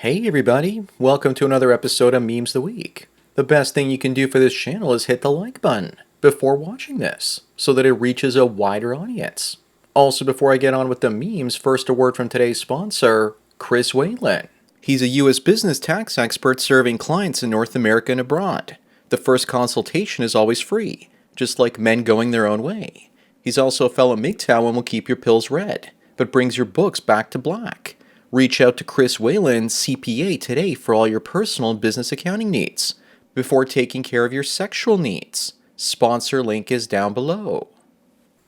Hey everybody, welcome to another episode of Memes the Week. The best thing you can do for this channel is hit the like button before watching this, so that it reaches a wider audience. Also, before I get on with the memes, first a word from today's sponsor, Chris Whalen. He's a US business tax expert serving clients in North America and abroad. The first consultation is always free, just like men going their own way. He's also a fellow MGTOW and will keep your pills red, but brings your books back to black. Reach out to Chris Whalen CPA today for all your personal and business accounting needs before taking care of your sexual needs. Sponsor link is down below.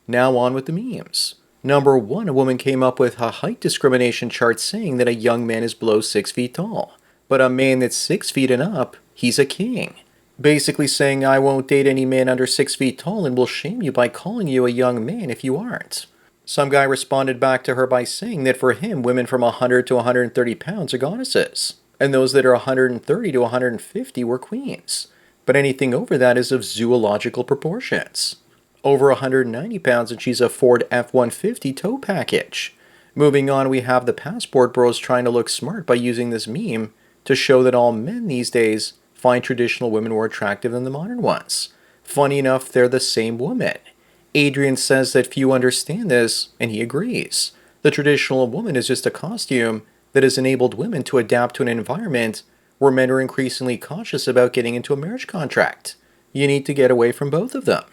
Now on with the memes. Number 1, a woman came up with a height discrimination chart saying that a young man is below 6 feet tall, but a man that's 6 feet and up, he's a king. Basically saying I won't date any man under 6 feet tall and will shame you by calling you a young man if you aren't. Some guy responded back to her by saying that for him, women from 100 to 130 pounds are goddesses, and those that are 130 to 150 were queens, but anything over that is of zoological proportions. Over 190 pounds and she's a Ford F-150 tow package. Moving on, we have the passport bros trying to look smart by using this meme to show that all men these days find traditional women more attractive than the modern ones. Funny enough, they're the same woman. Adrian says that few understand this, and he agrees. The traditional woman is just a costume that has enabled women to adapt to an environment where men are increasingly cautious about getting into a marriage contract. You need to get away from both of them.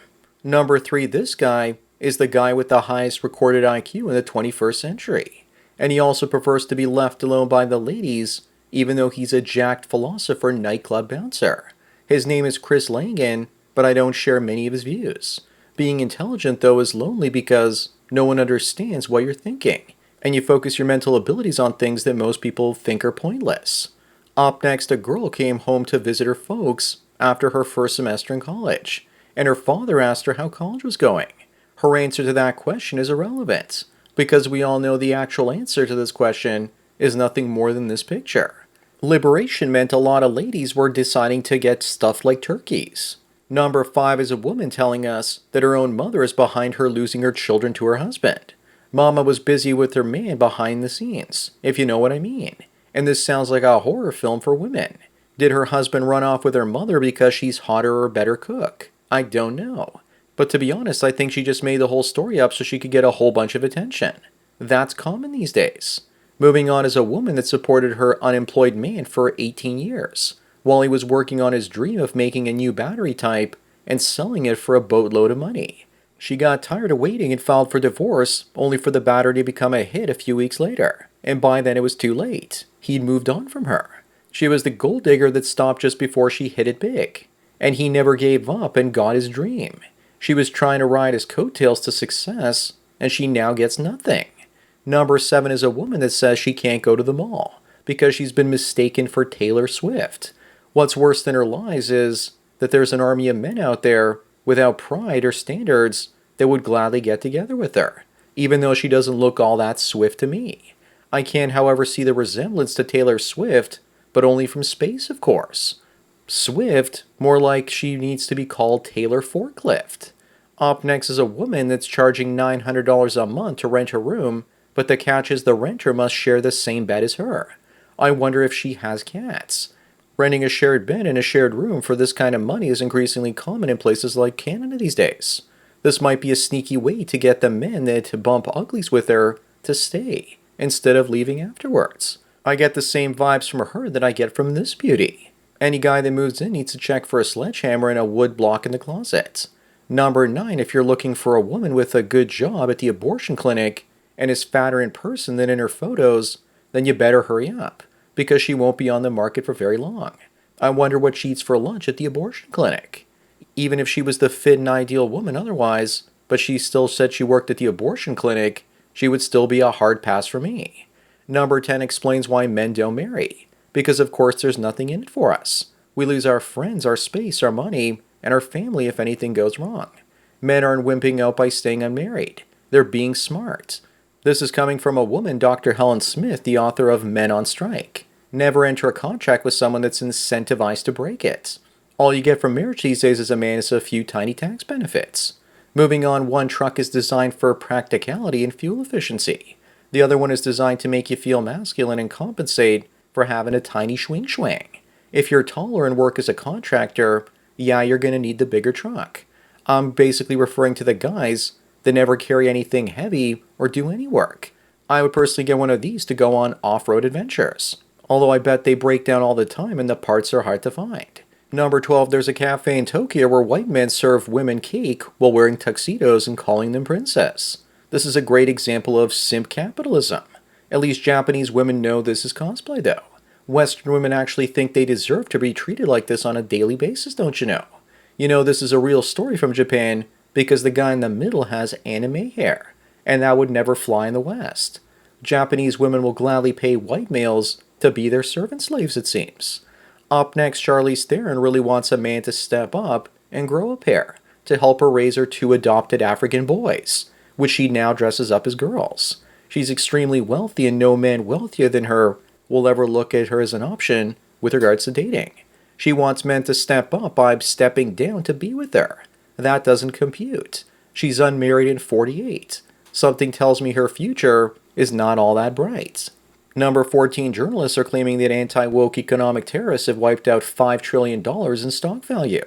Number 3, this guy is the guy with the highest recorded IQ in the 21st century. And he also prefers to be left alone by the ladies, even though he's a jacked philosopher nightclub bouncer. His name is Chris Langan, but I don't share many of his views. Being intelligent, though, is lonely because no one understands what you're thinking, and you focus your mental abilities on things that most people think are pointless. Up next, a girl came home to visit her folks after her first semester in college, and her father asked her how college was going. Her answer to that question is irrelevant, because we all know the actual answer to this question is nothing more than this picture. Liberation meant a lot of ladies were deciding to get stuffed like turkeys. Number 5 is a woman telling us that her own mother is behind her losing her children to her husband. Mama was busy with her man behind the scenes, if you know what I mean. And this sounds like a horror film for women. Did her husband run off with her mother because she's hotter or better cook? I don't know. But to be honest, I think she just made the whole story up so she could get a whole bunch of attention. That's common these days. Moving on is a woman that supported her unemployed man for 18 years. While he was working on his dream of making a new battery type and selling it for a boatload of money. She got tired of waiting and filed for divorce, only for the battery to become a hit a few weeks later. And by then it was too late. He'd moved on from her. She was the gold digger that stopped just before she hit it big. And he never gave up and got his dream. She was trying to ride his coattails to success, and she now gets nothing. Number 7 is a woman that says she can't go to the mall because she's been mistaken for Taylor Swift. What's worse than her lies is that there's an army of men out there without pride or standards that would gladly get together with her, even though she doesn't look all that swift to me. I can, however, see the resemblance to Taylor Swift, but only from space, of course. Swift, more like she needs to be called Taylor Forklift. Up next is a woman that's charging $900 a month to rent a room, but the catch is the renter must share the same bed as her. I wonder if she has cats. Renting a shared bed in a shared room for this kind of money is increasingly common in places like Canada these days. This might be a sneaky way to get the men that bump uglies with her to stay, instead of leaving afterwards. I get the same vibes from her that I get from this beauty. Any guy that moves in needs to check for a sledgehammer and a wood block in the closet. Number 9, if you're looking for a woman with a good job at the abortion clinic and is fatter in person than in her photos, then you better hurry up, because she won't be on the market for very long. I wonder what she eats for lunch at the abortion clinic. Even if she was the fit and ideal woman otherwise, but she still said she worked at the abortion clinic, she would still be a hard pass for me. Number 10 explains why men don't marry. Because of course there's nothing in it for us. We lose our friends, our space, our money, and our family if anything goes wrong. Men aren't wimping out by staying unmarried. They're being smart. This is coming from a woman, Dr. Helen Smith, the author of Men on Strike. Never enter a contract with someone that's incentivized to break it. All you get from marriage these days as a man is a few tiny tax benefits. Moving on, one truck is designed for practicality and fuel efficiency. The other one is designed to make you feel masculine and compensate for having a tiny swing. If you're taller and work as a contractor, yeah, you're going to need the bigger truck. I'm basically referring to the guys that never carry anything heavy or do any work. I would personally get one of these to go on off-road adventures, although I bet they break down all the time and the parts are hard to find. Number 12, there's a cafe in Tokyo where white men serve women cake while wearing tuxedos and calling them princess. This is a great example of simp capitalism. At least Japanese women know this is cosplay, though. Western women actually think they deserve to be treated like this on a daily basis, don't you know? You know, this is a real story from Japan because the guy in the middle has anime hair, and that would never fly in the West. Japanese women will gladly pay white males to be their servant slaves, it seems. Up next, Charlize Theron really wants a man to step up and grow a pair to help her raise her two adopted African boys, which she now dresses up as girls. She's extremely wealthy and no man wealthier than her will ever look at her as an option with regards to dating. She wants men to step up by stepping down to be with her. That doesn't compute. She's unmarried and 48. Something tells me her future is not all that bright. Number 14, journalists are claiming that anti-woke economic terrorists have wiped out $5 trillion in stock value.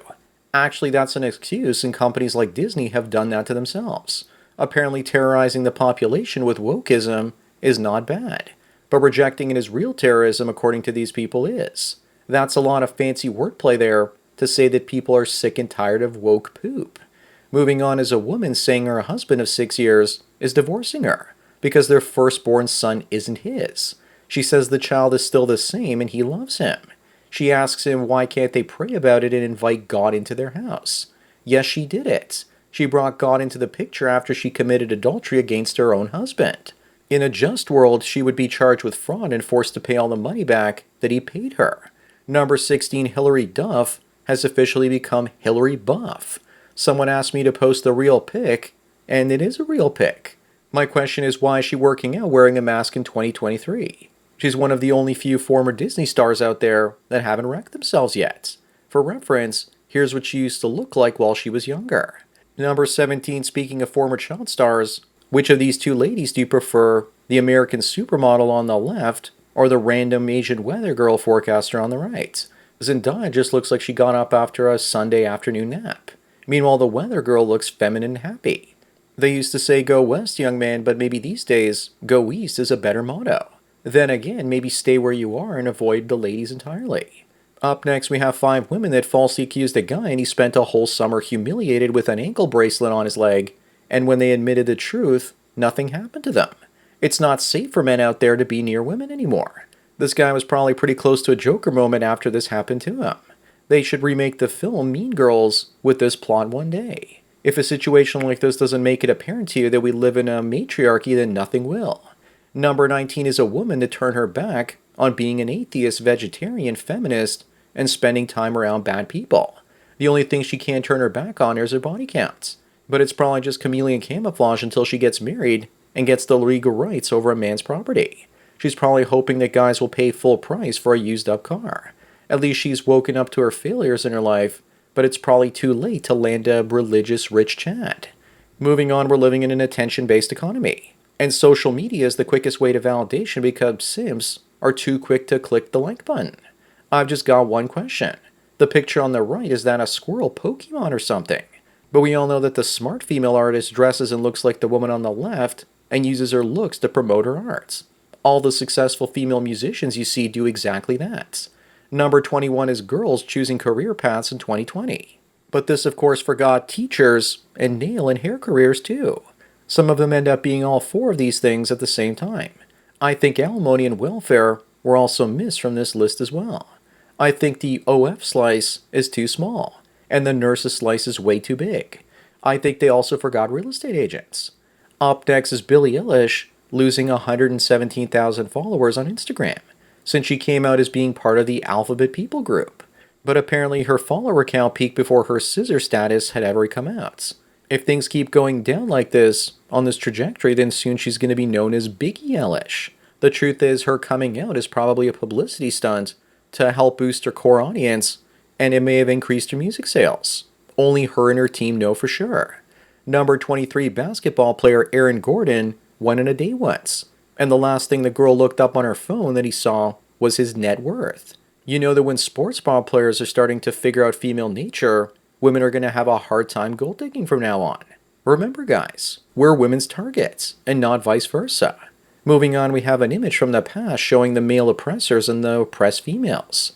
Actually, that's an excuse, and companies like Disney have done that to themselves. Apparently, terrorizing the population with wokeism is not bad, but rejecting it as real terrorism, according to these people, is. That's a lot of fancy wordplay there to say that people are sick and tired of woke poop. Moving on is a woman saying her husband of 6 years is divorcing her because their firstborn son isn't his. She says the child is still the same and he loves him. She asks him why can't they pray about it and invite God into their house. Yes, she did it. She brought God into the picture after she committed adultery against her own husband. In a just world, she would be charged with fraud and forced to pay all the money back that he paid her. Number 16, Hillary Duff has officially become Hillary Buff. Someone asked me to post the real pic, and it is a real pic. My question is, why is she working out wearing a mask in 2023? She's one of the only few former Disney stars out there that haven't wrecked themselves yet. For reference, here's what she used to look like while she was younger. Number 17, speaking of former child stars, which of these two ladies do you prefer, the American supermodel on the left or the random Asian weather girl forecaster on the right? Zendaya just looks like she got up after a Sunday afternoon nap. Meanwhile, the weather girl looks feminine and happy. They used to say go west, young man, but maybe these days, go east is a better motto. Then again, maybe stay where you are and avoid the ladies entirely. Up next, we have 5 women that falsely accused a guy and he spent a whole summer humiliated with an ankle bracelet on his leg, and when they admitted the truth, nothing happened to them. It's not safe for men out there to be near women anymore. This guy was probably pretty close to a Joker moment after this happened to him. They should remake the film Mean Girls with this plot one day. If a situation like this doesn't make it apparent to you that we live in a matriarchy, then nothing will. Number 19 is a woman to turn her back on being an atheist, vegetarian, feminist, and spending time around bad people. The only thing she can't turn her back on is her body counts. But it's probably just chameleon camouflage until she gets married and gets the legal rights over a man's property. She's probably hoping that guys will pay full price for a used-up car. At least she's woken up to her failures in her life, but it's probably too late to land a religious rich Chad. Moving on, we're living in an attention-based economy. And social media is the quickest way to validation because simps are too quick to click the like button. I've just got one question. The picture on the right, is that a squirrel Pokemon or something? But we all know that the smart female artist dresses and looks like the woman on the left and uses her looks to promote her arts. All the successful female musicians you see do exactly that. Number 21 is girls choosing career paths in 2020. But this, of course, forgot teachers and nail and hair careers too. Some of them end up being all 4 of these things at the same time. I think alimony and welfare were also missed from this list as well. I think the OF slice is too small, and the nurses slice is way too big. I think they also forgot real estate agents. Up next is Billie Eilish losing 117,000 followers on Instagram, since she came out as being part of the Alphabet People group. But apparently her follower count peaked before her scissor status had ever come out. If things keep going down like this, on this trajectory, then soon she's going to be known as Biggie Eilish. The truth is, her coming out is probably a publicity stunt to help boost her core audience, and it may have increased her music sales. Only her and her team know for sure. Number 23 basketball player Aaron Gordon went on a date once, and the last thing the girl looked up on her phone that he saw was his net worth. You know that when sports ball players are starting to figure out female nature, women are going to have a hard time gold digging from now on. Remember, guys, we're women's targets, and not vice versa. Moving on, we have an image from the past showing the male oppressors and the oppressed females.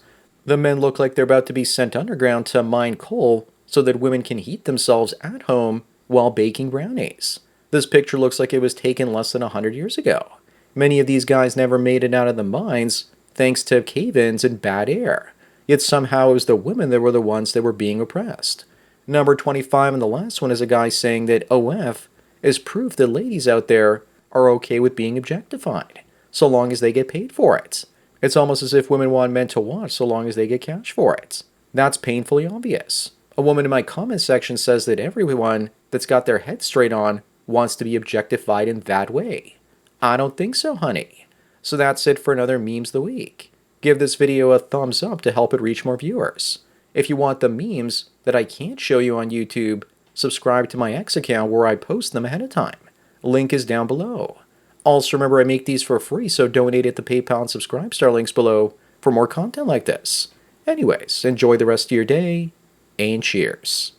The men look like they're about to be sent underground to mine coal so that women can heat themselves at home while baking brownies. This picture looks like it was taken less than 100 years ago. Many of these guys never made it out of the mines thanks to cave-ins and bad air. Yet somehow it was the women that were the ones that were being oppressed. Number 25 and the last one is a guy saying that OF is proof that ladies out there are okay with being objectified, so long as they get paid for it. It's almost as if women want men to watch so long as they get cash for it. That's painfully obvious. A woman in my comment section says that everyone that's got their head straight on wants to be objectified in that way. I don't think so, honey. So that's it for another Memes the Week. Give this video a thumbs up to help it reach more viewers. If you want the memes that I can't show you on YouTube, subscribe to my X account where I post them ahead of time. Link is down below. Also remember I make these for free, so donate at the PayPal and Subscribestar links below for more content like this. Anyways, enjoy the rest of your day, and cheers.